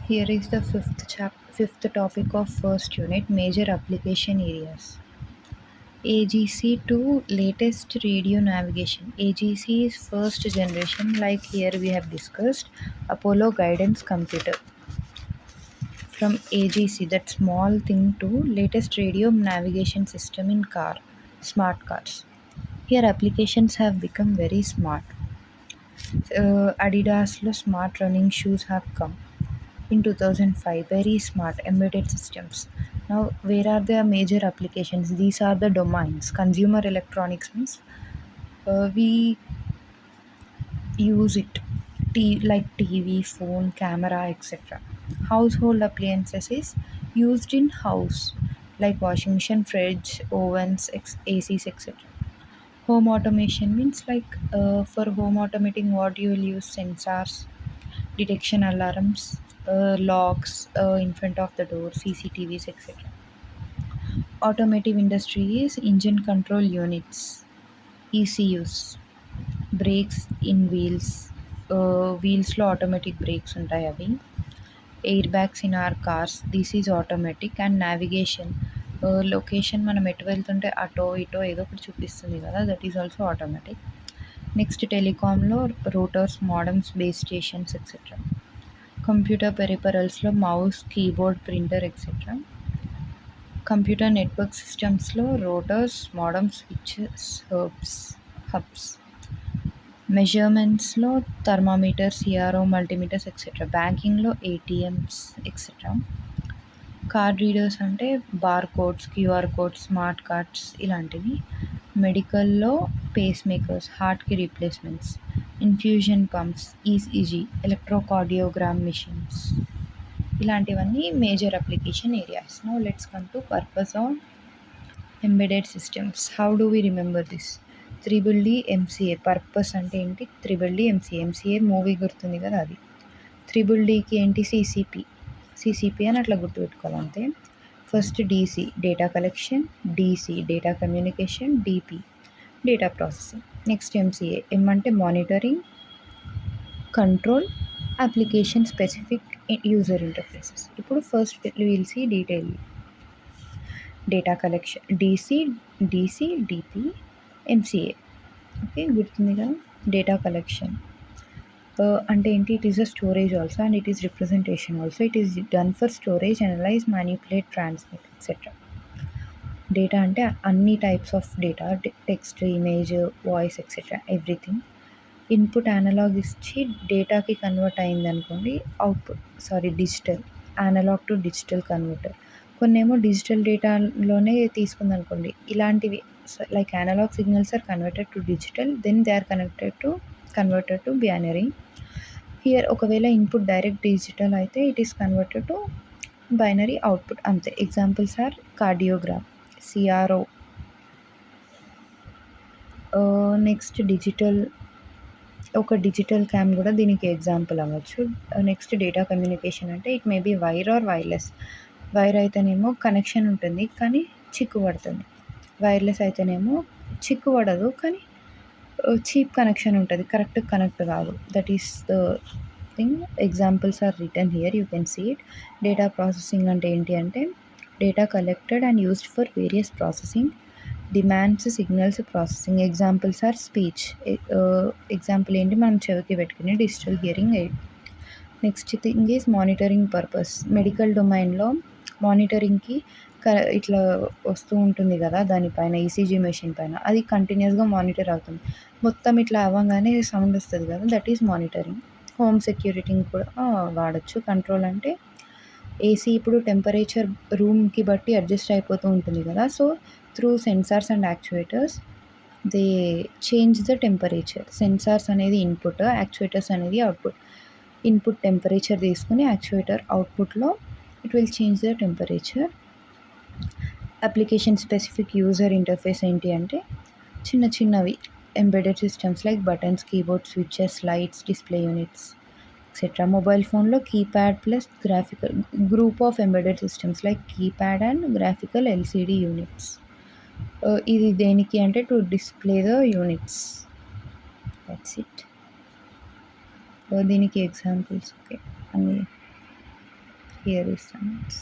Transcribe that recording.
Here is the fifth topic of first unit, major application areas. AGC to latest radio navigation. AGC is first generation, like here we have discussed, Apollo guidance computer. From AGC, that small thing, to latest radio navigation system in smart cars. Here applications have become very smart. Adidasలో smart running shoes have come in 2005. Very smart embedded systems. Now, where are the major applications? These are the domains. Consumer electronics means we use it, like TV, phone, camera, etc. Household appliances is used in house, like washing machine, fridge, ovens, ACs, etc. Home automation means like for home automating, what you will use: sensors, detection alarms, locks in front of the door, CCTVs, etc. Automotive industry is engine control units, ECUs, brakes in wheels, wheelsలో automatic brakes ఉంటాయి అవి. Air bags in our cars, this is automatic. And navigation, location మనం ఎటు వెళ్తుంటే అటో ఇటో ఏదో ఒకటి చూపిస్తుంది కదా, that is also automatic. Next టెలికామ్లో routers, modems, base stations, etcetera. Computer పెరిపరల్స్లో mouse, keyboard, printer, etcetera. Computer network సిస్టమ్స్లో రోటర్స్, మోడమ్స్, స్విచెస్, హబ్స్. మెజర్మెంట్స్లో థర్మామీటర్, సిఆర్ఓ, మల్టీమీటర్స్, ఎక్సెట్రా. బ్యాంకింగ్లో ఏటీఎంస్, ఎక్సెట్రా. కార్డ్ రీడర్స్ అంటే bar codes, QR codes, smart cards ఇలాంటివి. మెడికల్లో pacemakers, హార్ట్కి replacements, infusion pumps, ECG, electrocardiogram machines, ఇలాంటివన్నీ major application areas. Now let's come to purpose of embedded systems. How do we remember this? Triple MCA. Purpose అంటే ఏంటి? Triple MCA. MCA movie గుర్తుంది కదా, అది. Triple డీకి ఏంటి? CCP అని అట్లా గుర్తుపెట్టుకోవాలంతే. First DC, data collection. DC, data communication. DP, data processing. Next MCA. M అంటే monitoring, control, application specific user interfaces. ఇప్పుడు first will see detail. Data collection, DC, DP, MCA. Okay, గుర్తుంది కదా. Data collection అంటే ఏంటి? It is a storage also and it is representation also. It is done for storage, analyse, manipulate, transmit, etcetera. Data అంటే అన్ని types of data, text, image, voice, etcetera, everything. Input analogue ఇచ్చి డేటాకి convert అయింది అనుకోండి, digital. Analogue to digital converter. కొన్నేమో digital డేటాలోనే తీసుకుంది అనుకోండి, ఇలాంటివి. Like analogue signals are converted to digital, then they are converted to binary. Here ఒకవేళ ఇన్పుట్ డైరెక్ట్ డిజిటల్ అయితే it is converted to binary output, అంతే. Examples are cardiogram, CRO. Next digital, ఒక digital cam కూడా దీనికి example అవ్వచ్చు. నెక్స్ట్ data communication అంటే it may be wire or wireless. Wire అయితేనేమో కనెక్షన్ ఉంటుంది కానీ చిక్కు పడుతుంది. వైర్లెస్ అయితేనేమో చిక్కు పడదు కానీ చీప్ కనెక్షన్ ఉంటుంది, కరెక్ట్ కనెక్ట్ కాదు. That is the thing. Examples are return here, you can see it. Data processing అంటే ఏంటి అంటే data collected and used for various processing. Demands, signals processing. Examples are speech. Example ఏంటి? మనం చెవికి పెట్టుకునే digital hearing aid. Next thing is monitoring purpose. Medical డొమైన్లో మానిటరింగ్కి ఇట్లా వస్తూ ఉంటుంది కదా, దానిపైన ఈసీజీ మెషిన్ పైన అది కంటిన్యూస్గా మానిటర్ అవుతుంది. మొత్తం ఇట్లా అవ్వగానే సౌండ్ వస్తుంది కదా, దట్ ఈస్ మానిటరింగ్. హోమ్ సెక్యూరిటీని కూడా వాడచ్చు. కంట్రోల్ అంటే ఏసీ ఇప్పుడు టెంపరేచర్ రూమ్కి బట్టి అడ్జస్ట్ అయిపోతూ ఉంటుంది కదా, so through sensors and actuators they change the temperature. Sensors అనేది ఇన్పుట్, యాక్చుయేటర్స్ అనేది అవుట్పుట్. ఇన్పుట్ టెంపరేచర్ తీసుకుని యాక్చుయేటర్ అవుట్పుట్లో it will change the temperature. Application specific user interface ఏంటి అంటే చిన్న చిన్నవి embedded systems like buttons, keyboard, switches, lights, display units, etcetera. Mobile ఫోన్లో keypad plus graphical, group of embedded systems like keypad and graphical LCD units. ఇది దేనికి అంటే to display the units, that's it. దీనికి examples okay అన్నీ. Here is the notes.